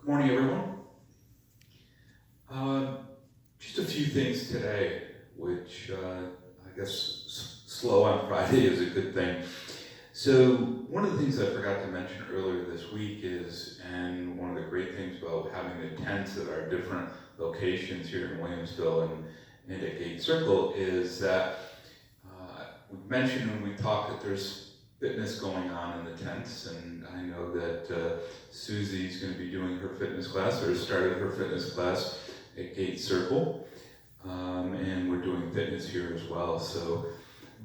Good morning, everyone. Uh, just a few things today, which I guess slow on Friday is a good thing. So one of the things I forgot to mention earlier this week is, and one of the great things about having the tents at our different locations here in Williamsville and at Gate Circle is that we mentioned when we talked that there's fitness going on in the tents, and I know that Susie's going to be doing her fitness class, or started her fitness class at Gate Circle, and we're doing fitness here as well. So,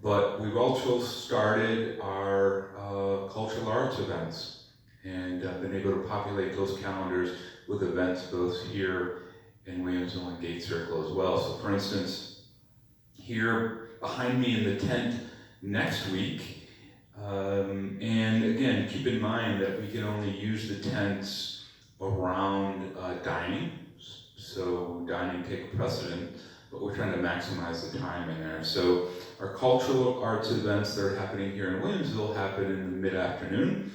but we've also started our cultural arts events, and been able to populate those calendars with events both here in Williamsville and Gate Circle as well. So, for instance, here behind me in the tent next week. And again, keep in mind that we can only use the tents around dining. So dining take precedent, but we're trying to maximize the time in there. So our cultural arts events that are happening here in Williamsville happen in the mid-afternoon,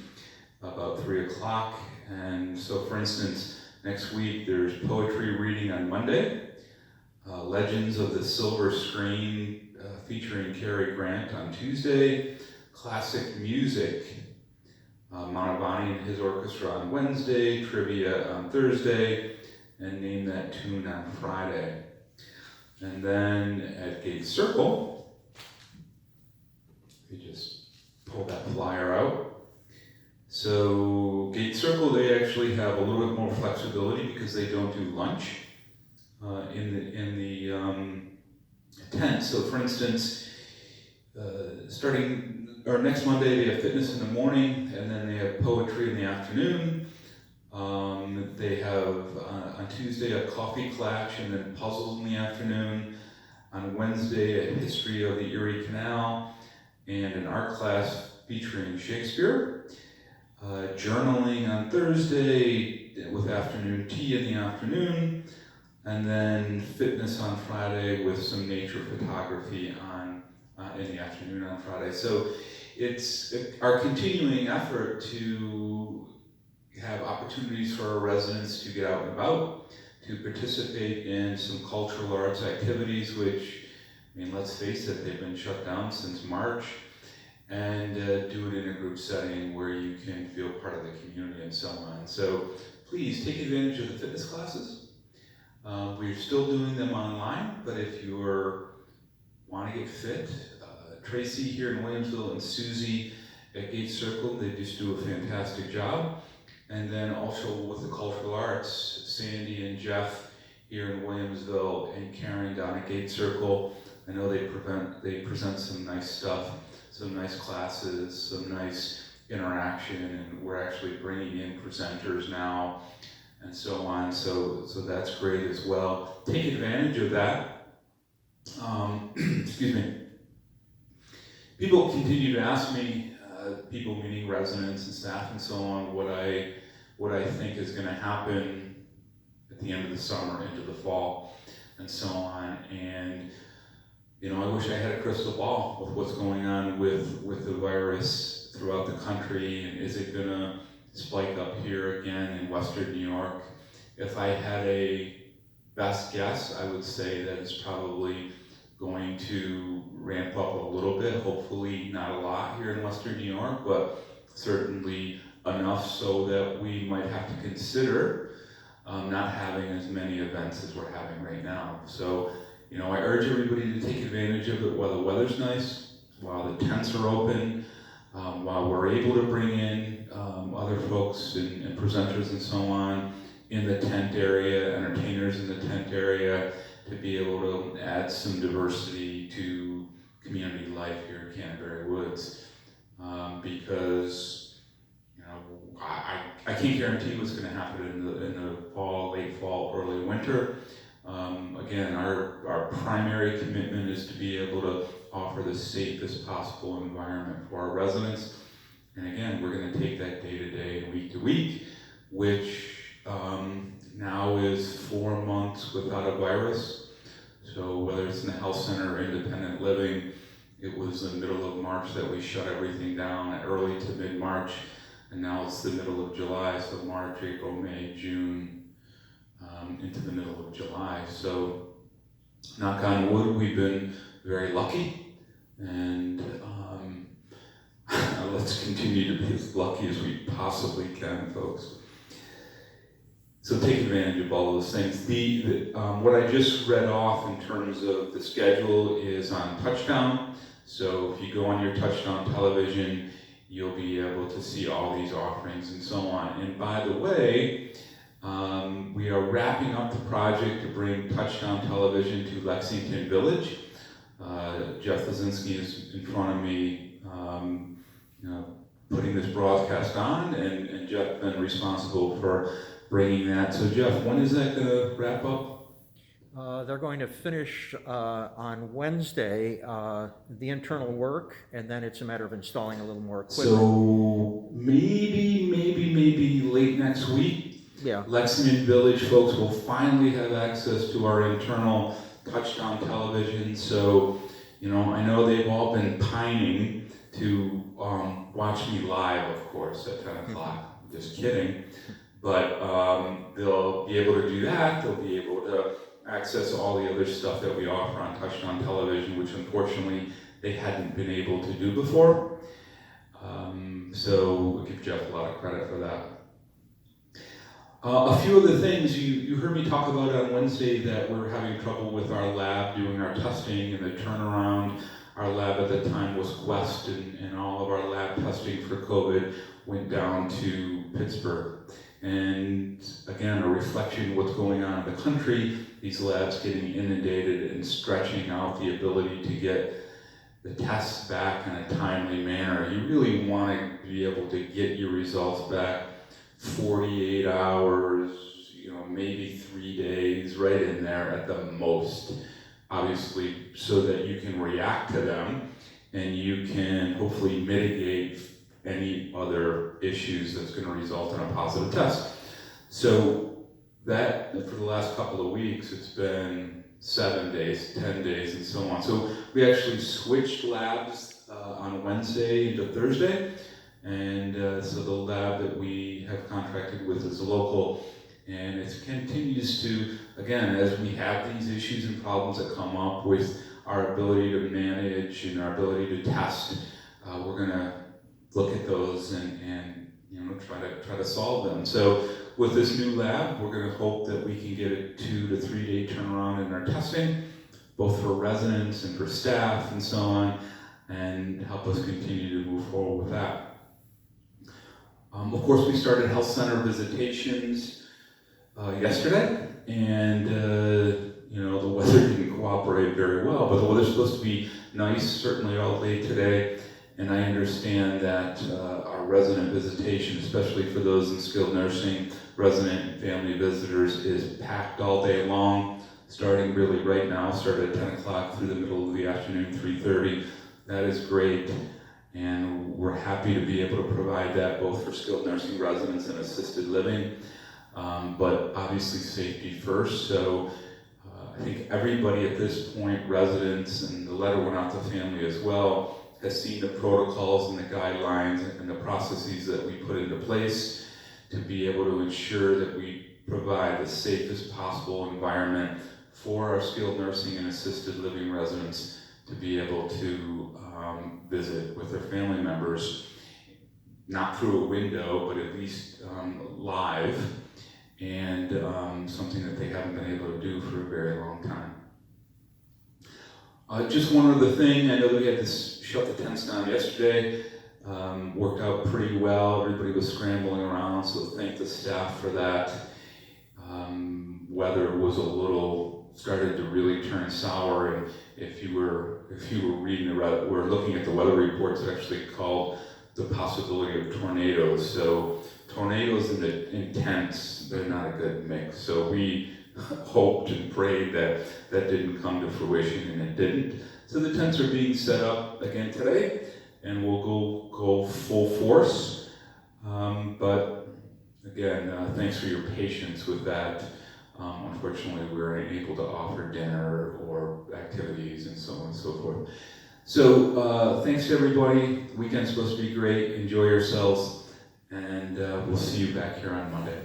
about 3 o'clock. And so for instance, next week there's poetry reading on Monday, Legends of the Silver Screen featuring Cary Grant on Tuesday, classic music, Manavani and his orchestra on Wednesday, trivia on Thursday, and Name That Tune on Friday. And then at Gate Circle, we just pull that flyer out. So Gate Circle, they actually have a little bit more flexibility because they don't do lunch in the tent. So for instance, starting or next Monday they have fitness in the morning, and then they have poetry in the afternoon. They have on Tuesday a coffee clutch and then puzzles in the afternoon. On Wednesday a history of the Erie Canal and an art class featuring Shakespeare. Journaling on Thursday with afternoon tea in the afternoon. And then fitness on Friday with some nature photography in the afternoon on Friday. So it's our continuing effort to have opportunities for our residents to get out and about, to participate in some cultural arts activities, which, I mean, let's face it, they've been shut down since March, and do it in a group setting where you can feel part of the community and so on. So please take advantage of the fitness classes. We're still doing them online, but if you want to get fit, Tracy here in Williamsville and Susie at Gate Circle, they just do a fantastic job. And then also with the cultural arts, Sandy and Jeff here in Williamsville and Karen down at Gate Circle, I know they present some nice stuff, some nice classes, some nice interaction, and we're actually bringing in presenters now and so on, so that's great as well. Take advantage of that. Excuse me. People continue to ask me, people meaning residents and staff and so on, what I think is going to happen at the end of the summer into the fall and so on. And you know, I wish I had a crystal ball with what's going on with the virus throughout the country, and is it going to spike up here again in Western New York? If I had a best guess, I would say that it's probably going to ramp up a little bit, hopefully not a lot here in Western New York, but certainly enough so that we might have to consider not having as many events as we're having right now. So, you know, I urge everybody to take advantage of it while the weather's nice, while the tents are open, while we're able to bring in other folks and presenters and so on in the tent area, entertainers in the tent area, to be able to add some diversity to community life here in Canterbury Woods. Because, you know, I can't guarantee what's going to happen in the fall, late fall, early winter. Again, our primary commitment is to be able to offer the safest possible environment for our residents. And again, we're going to take that day to day and week to week, which now is 4 months without a virus. So whether it's in the health center or independent living, it was the middle of March that we shut everything down, early to mid-March. and now it's the middle of July, so March, April, May, June, into the middle of July. So, knock on wood, we've been very lucky, and let's continue to be as lucky as we possibly can, folks. So take advantage of all those things. What I just read off in terms of the schedule is on Touchdown. So if you go on your Touchdown television, you'll be able to see all these offerings and so on. And by the way, we are wrapping up the project to bring Touchdown television to Lexington Village. Jeff Lazinski is in front of me, putting this broadcast on, and Jeff been responsible for bringing that. So Jeff, when is that going to wrap up? They're going to finish on Wednesday the internal work, and then it's a matter of installing a little more equipment. So maybe late next week, yeah, Lexington Village folks will finally have access to our internal Touchdown television. So, I know they've all been pining to watch me live, of course, at 10 o'clock. Just kidding. But they'll be able to do that. They'll be able to access all the other stuff that we offer on Touchdown television, which unfortunately they hadn't been able to do before. So we'll give Jeff a lot of credit for that. A few other things, you heard me talk about on Wednesday that we're having trouble with our lab doing our testing and the turnaround. Our lab at the time was Quest, and all of our lab testing for COVID went down to Pittsburgh. And again, a reflection of what's going on in the country, these labs getting inundated and stretching out the ability to get the tests back in a timely manner. You really want to be able to get your results back 48 hours, maybe 3 days, right in there at the most, obviously, so that you can react to them and you can hopefully mitigate any other issues that's going to result in a positive test. So that, for the last couple of weeks, it's been 7 days, 10 days, and so on. So we actually switched labs on Wednesday into Thursday. And so the lab that we have contracted with is local, and it continues to, again, as we have these issues and problems that come up with our ability to manage and our ability to test, we're going to look at those and try to solve them. So with this new lab, we're going to hope that we can get a 2 to 3 day turnaround in our testing, both for residents and for staff and so on, and help us continue to move forward with that. Of course, we started health center visitations yesterday, and the weather didn't cooperate very well, but the weather's supposed to be nice, certainly all day today, and I understand that our resident visitation, especially for those in skilled nursing, resident and family visitors, is packed all day long, starting really right now, started at 10 o'clock through the middle of the afternoon, 3:30. That is great. And we're happy to be able to provide that both for skilled nursing residents and assisted living, but obviously safety first. So I think everybody at this point, residents, and the letter went out to family as well, has seen the protocols and the guidelines and the processes that we put into place to be able to ensure that we provide the safest possible environment for our skilled nursing and assisted living residents to be able to visit with their family members, not through a window, but at least live, and something that they haven't been able to do for a very long time. Just one other thing, I know that we had to shut the tents down yesterday, worked out pretty well, everybody was scrambling around, so thank the staff for that. Weather was started to really turn sour, and if you were reading we're looking at the weather reports, it actually called the possibility of tornadoes. So tornadoes in tents, they're not a good mix. So we hoped and prayed that didn't come to fruition, and it didn't. So the tents are being set up again today, and we'll go full force. But again, thanks for your patience with that. Unfortunately, we were unable to offer dinner or activities and so on and so forth. So thanks to everybody. The weekend's supposed to be great. Enjoy yourselves. and we'll see you back here on Monday.